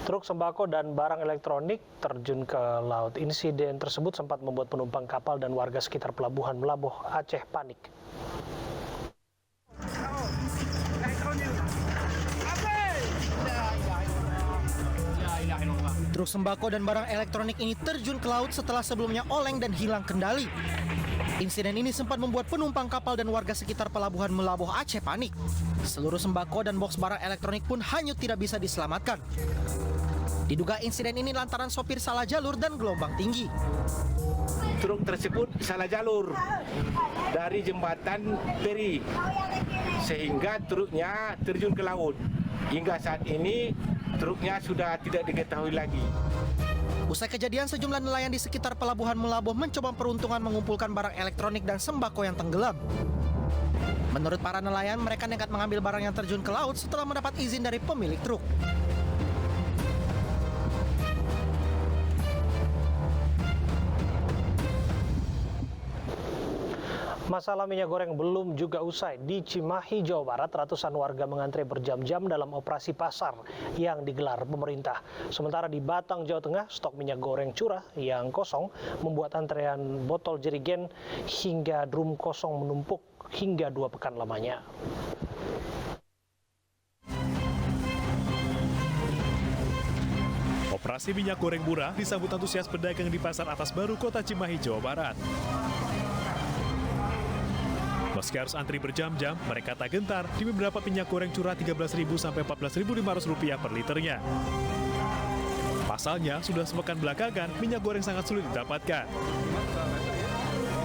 Truk sembako dan barang elektronik terjun ke laut. Insiden tersebut sempat membuat penumpang kapal dan warga sekitar pelabuhan Melaboh, Aceh panik. Truk sembako dan barang elektronik ini terjun ke laut setelah sebelumnya oleng dan hilang kendali. Insiden ini sempat membuat penumpang kapal dan warga sekitar pelabuhan Melaboh, Aceh panik. Seluruh sembako dan box barang elektronik pun hanyut tidak bisa diselamatkan. Diduga insiden ini lantaran sopir salah jalur dan gelombang tinggi. Truk tersebut salah jalur dari jembatan Peri sehingga truknya terjun ke laut. Hingga saat ini truknya sudah tidak diketahui lagi. Usai kejadian, sejumlah nelayan di sekitar pelabuhan Melaboh mencoba peruntungan mengumpulkan barang elektronik dan sembako yang tenggelam. Menurut para nelayan, mereka nekat mengambil barang yang terjun ke laut setelah mendapat izin dari pemilik truk. Masalah minyak goreng belum juga usai. Di Cimahi, Jawa Barat, ratusan warga mengantre berjam-jam dalam operasi pasar yang digelar pemerintah. Sementara di Batang, Jawa Tengah, stok minyak goreng curah yang kosong membuat antrean botol jerigen hingga drum kosong menumpuk hingga 2 pekan lamanya. Operasi minyak goreng murah disambut antusias pedagang di Pasar Atas Baru, Kota Cimahi, Jawa Barat. Meski harus antri berjam-jam, mereka tak gentar di beberapa minyak goreng curah Rp13.000 sampai Rp14.500 per liternya. Pasalnya, sudah sepekan belakangan, minyak goreng sangat sulit didapatkan.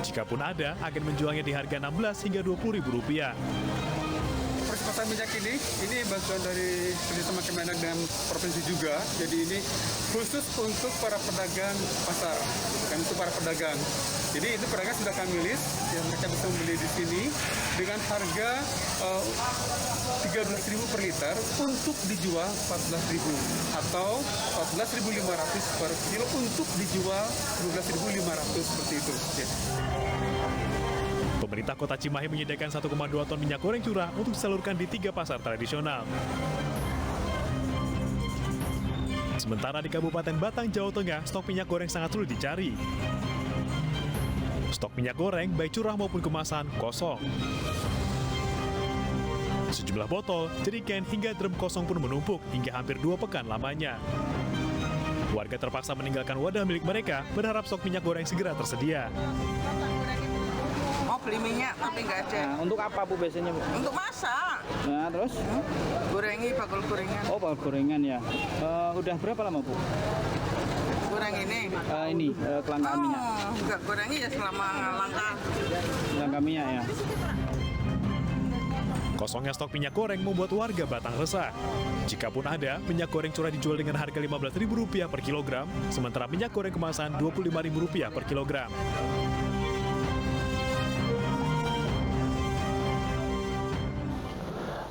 Jikapun ada, akan menjualnya di harga Rp16 hingga Rp20.000. Pasar minyak ini bantuan dari kerjasama Kemenag dengan provinsi juga. Jadi ini khusus untuk para pedagang pasar, dan untuk para pedagang. Jadi itu pedagang sudah kami list, yang mereka bisa membeli di sini dengan harga 13.000 per liter untuk dijual 14.000 atau 14.500 per kilo untuk dijual 12.500 seperti itu. Ya. Pemerintah Kota Cimahi menyediakan 1,2 ton minyak goreng curah untuk disalurkan di 3 pasar tradisional. Sementara di Kabupaten Batang, Jawa Tengah, stok minyak goreng sangat sulit dicari. Stok minyak goreng, baik curah maupun kemasan, kosong. Sejumlah botol, jerigen hingga drum kosong pun menumpuk hingga hampir 2 pekan lamanya. Warga terpaksa meninggalkan wadah milik mereka, berharap stok minyak goreng segera tersedia. Mau beli minyak tapi nggak ada. Nah, untuk apa Bu biasanya Bu? Untuk masak. Nah terus? Gorengi, bakul gorengan. Oh bakul gorengan ya. Udah berapa lama Bu? Goreng ini? Kelangkaan minyak. Enggak gorengi ya selama langka. Kelangkaan minyak ya. Kosongnya stok minyak goreng membuat warga Batang resah. Jikapun ada, minyak goreng curah dijual dengan harga Rp15.000 per kilogram, sementara minyak goreng kemasan Rp25.000 per kilogram.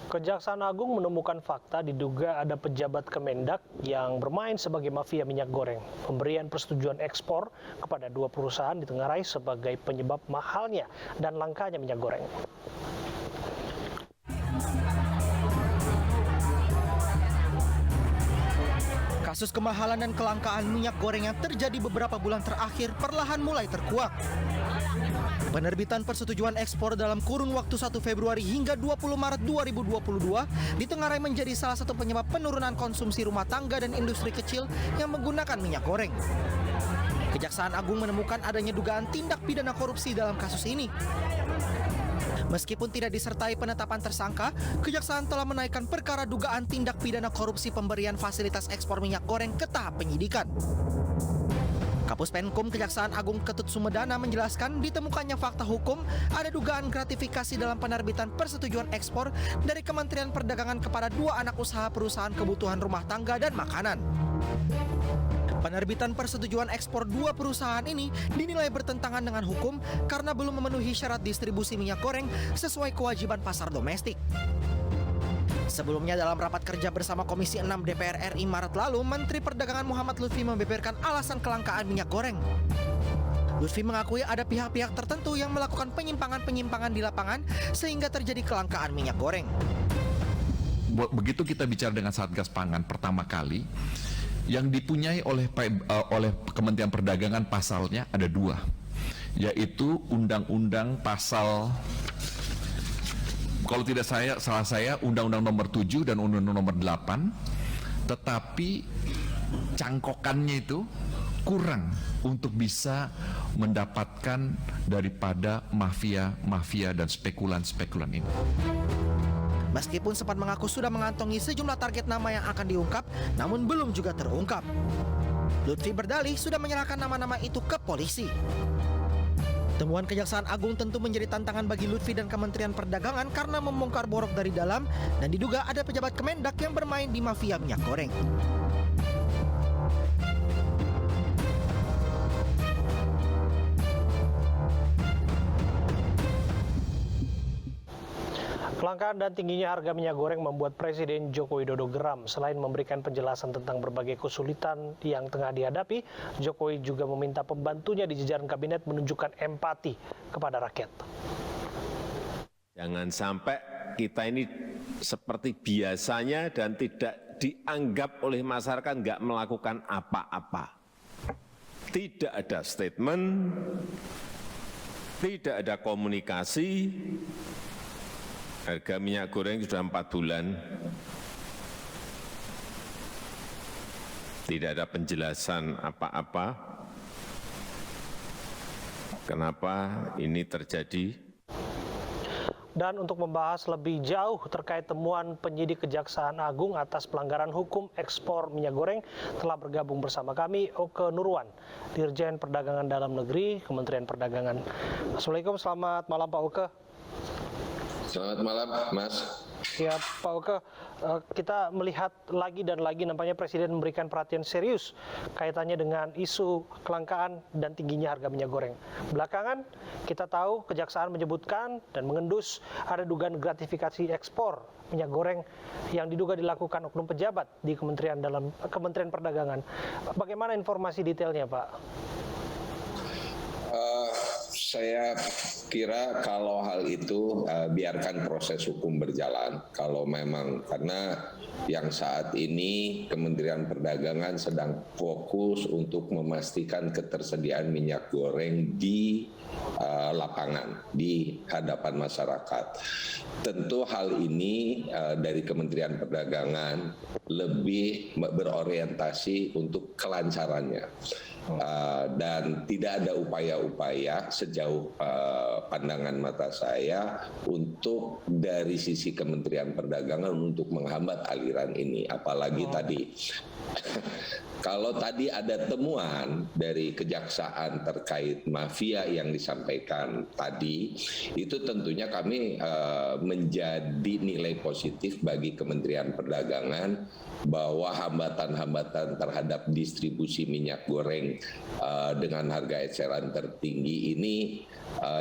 Kejaksaan Agung menemukan fakta diduga ada pejabat Kemendak yang bermain sebagai mafia minyak goreng. Pemberian persetujuan ekspor kepada 2 perusahaan ditengarai sebagai penyebab mahalnya dan langkanya minyak goreng. Kasus kemahalan dan kelangkaan minyak goreng yang terjadi beberapa bulan terakhir perlahan mulai terkuak. Penerbitan persetujuan ekspor dalam kurun waktu 1 Februari hingga 20 Maret 2022 ditengarai menjadi salah satu penyebab penurunan konsumsi rumah tangga dan industri kecil yang menggunakan minyak goreng. Kejaksaan Agung menemukan adanya dugaan tindak pidana korupsi dalam kasus ini. Meskipun tidak disertai penetapan tersangka, Kejaksaan telah menaikkan perkara dugaan tindak pidana korupsi pemberian fasilitas ekspor minyak goreng ke tahap penyidikan. Kapus Penkum Kejaksaan Agung Ketut Sumedana menjelaskan ditemukannya fakta hukum ada dugaan gratifikasi dalam penerbitan persetujuan ekspor dari Kementerian Perdagangan kepada 2 anak usaha perusahaan kebutuhan rumah tangga dan makanan. Penerbitan persetujuan ekspor 2 perusahaan ini dinilai bertentangan dengan hukum karena belum memenuhi syarat distribusi minyak goreng sesuai kewajiban pasar domestik. Sebelumnya dalam rapat kerja bersama Komisi 6 DPR RI Maret lalu, Menteri Perdagangan Muhammad Lutfi membeberkan alasan kelangkaan minyak goreng. Lutfi mengakui ada pihak-pihak tertentu yang melakukan penyimpangan-penyimpangan di lapangan sehingga terjadi kelangkaan minyak goreng. Begitu kita bicara dengan Satgas Pangan pertama kali, Yang dipunyai oleh Kementerian Perdagangan pasalnya ada 2, yaitu Undang-Undang Pasal, kalau tidak salah saya, Undang-Undang Nomor 7 dan Undang-Undang Nomor 8, tetapi cangkokannya itu kurang untuk bisa mendapatkan daripada mafia dan spekulan-spekulan ini. Meskipun sempat mengaku sudah mengantongi sejumlah target nama yang akan diungkap, namun belum juga terungkap. Lutfi berdalih sudah menyerahkan nama-nama itu ke polisi. Temuan Kejaksaan Agung tentu menjadi tantangan bagi Lutfi dan Kementerian Perdagangan karena membongkar borok dari dalam dan diduga ada pejabat Kemendak yang bermain di mafia minyak goreng. Kelangkaan dan tingginya harga minyak goreng membuat Presiden Joko Widodo geram. Selain memberikan penjelasan tentang berbagai kesulitan yang tengah dihadapi, Jokowi juga meminta pembantunya di jajaran kabinet menunjukkan empati kepada rakyat. Jangan sampai kita ini seperti biasanya dan tidak dianggap oleh masyarakat nggak melakukan apa-apa. Tidak ada statement, tidak ada komunikasi. Harga minyak goreng sudah 4 bulan, tidak ada penjelasan apa-apa. Kenapa ini terjadi? Dan untuk membahas lebih jauh terkait temuan penyidik Kejaksaan Agung atas pelanggaran hukum ekspor minyak goreng, telah bergabung bersama kami Oke Nurwan, Dirjen Perdagangan Dalam Negeri, Kementerian Perdagangan. Assalamualaikum, selamat malam Pak Oke. Selamat malam, Mas. Ya, Pak Oke, kita melihat lagi dan lagi nampaknya Presiden memberikan perhatian serius kaitannya dengan isu kelangkaan dan tingginya harga minyak goreng. Belakangan, kita tahu Kejaksaan menyebutkan dan mengendus ada dugaan gratifikasi ekspor minyak goreng yang diduga dilakukan oknum pejabat di Kementerian Perdagangan. Bagaimana informasi detailnya, Pak? Saya kira kalau hal itu biarkan proses hukum berjalan. Kalau memang, karena yang saat ini Kementerian Perdagangan sedang fokus untuk memastikan ketersediaan minyak goreng di lapangan, di hadapan masyarakat. Tentu hal ini dari Kementerian Perdagangan lebih berorientasi untuk kelancarannya. Dan tidak ada upaya-upaya sejauh pandangan mata saya untuk dari sisi Kementerian Perdagangan untuk menghambat aliran ini. Apalagi tadi kalau tadi ada temuan dari Kejaksaan terkait mafia yang disampaikan tadi, itu tentunya kami menjadi nilai positif bagi Kementerian Perdagangan bahwa hambatan-hambatan terhadap distribusi minyak goreng dengan harga eceran tertinggi ini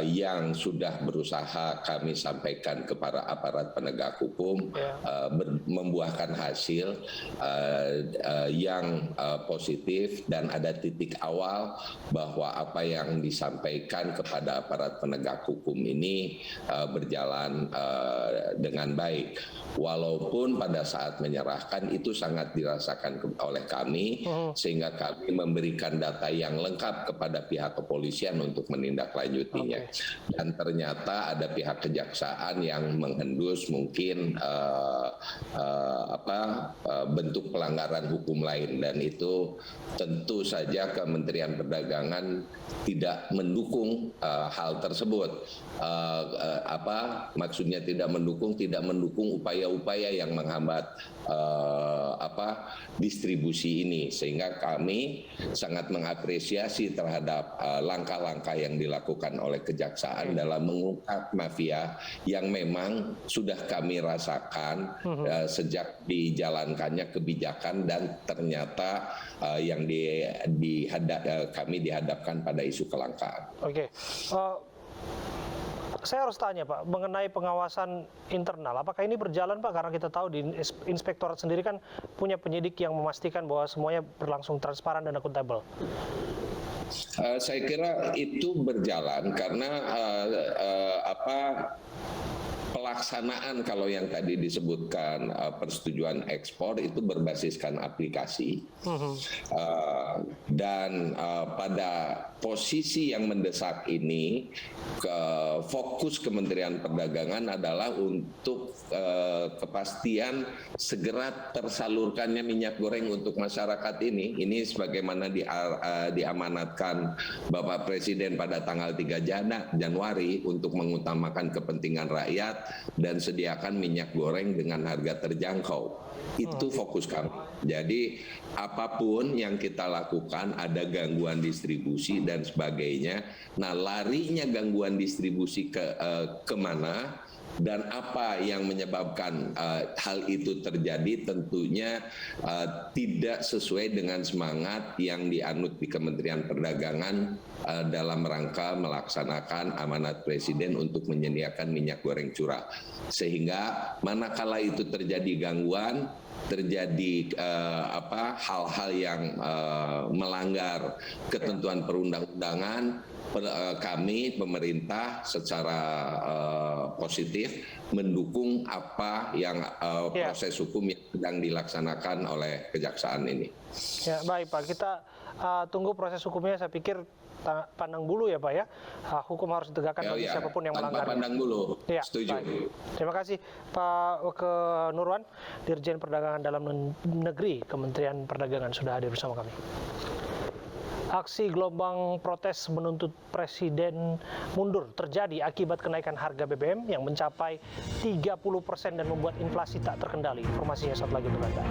yang sudah berusaha kami sampaikan kepada aparat penegak hukum membuahkan hasil yang positif, dan ada titik awal bahwa apa yang disampaikan kepada aparat penegak hukum ini berjalan dengan baik. Walaupun pada saat menyerahkan itu sangat dirasakan oleh kami, sehingga kami memberikan data yang lengkap kepada pihak kepolisian untuk menindaklanjutinya. Dan ternyata ada pihak kejaksaan yang menghendus mungkin bentuk pelanggaran hukum lain, dan itu tentu saja Kementerian Perdagangan tidak mendukung hal tersebut. Maksudnya tidak mendukung upaya-upaya yang menghambat distribusi ini, sehingga kami sangat mengapresiasi terhadap langkah-langkah yang dilakukan oleh Kejaksaan dalam mengungkap mafia yang memang sudah kami rasakan sejak dijalankannya kebijakan, dan ternyata yang kami dihadapkan pada isu kelangkaan. Oke. Saya harus tanya Pak, mengenai pengawasan internal, apakah ini berjalan Pak? Karena kita tahu di Inspektorat sendiri kan punya penyidik yang memastikan bahwa semuanya berlangsung transparan dan akuntabel. Saya kira itu berjalan karena pelaksanaan kalau yang tadi disebutkan persetujuan ekspor itu berbasiskan aplikasi. Dan pada posisi yang mendesak ini, fokus Kementerian Perdagangan adalah untuk kepastian segera tersalurkannya minyak goreng untuk masyarakat ini. Ini sebagaimana diamanatkan Bapak Presiden pada tanggal 3 Januari untuk mengutamakan kepentingan rakyat dan sediakan minyak goreng dengan harga terjangkau. Itu fokus kami. Jadi apapun yang kita lakukan, ada gangguan distribusi dan sebagainya. Nah, larinya gangguan distribusi kemana dan apa yang menyebabkan hal itu terjadi, tentunya tidak sesuai dengan semangat yang dianut di Kementerian Perdagangan dalam rangka melaksanakan amanat Presiden untuk menyediakan minyak goreng curah. Sehingga manakala itu terjadi gangguan, terjadi hal-hal yang melanggar ketentuan perundang-undangan, kami pemerintah secara positif mendukung apa yang proses hukum yang sedang dilaksanakan oleh kejaksaan ini. Ya, baik Pak, kita tunggu proses hukumnya. Saya pikir pandang bulu ya Pak ya, hukum harus ditegakkan bagi siapapun yang melanggar. Tanpa pandang bulu, ya, setuju. Baik. Terima kasih Pak Nurwan, Dirjen Perdagangan Dalam Negeri Kementerian Perdagangan sudah hadir bersama kami. Aksi gelombang protes menuntut Presiden mundur terjadi akibat kenaikan harga BBM yang mencapai 30% dan membuat inflasi tak terkendali. Informasinya saat lagi untuk Anda.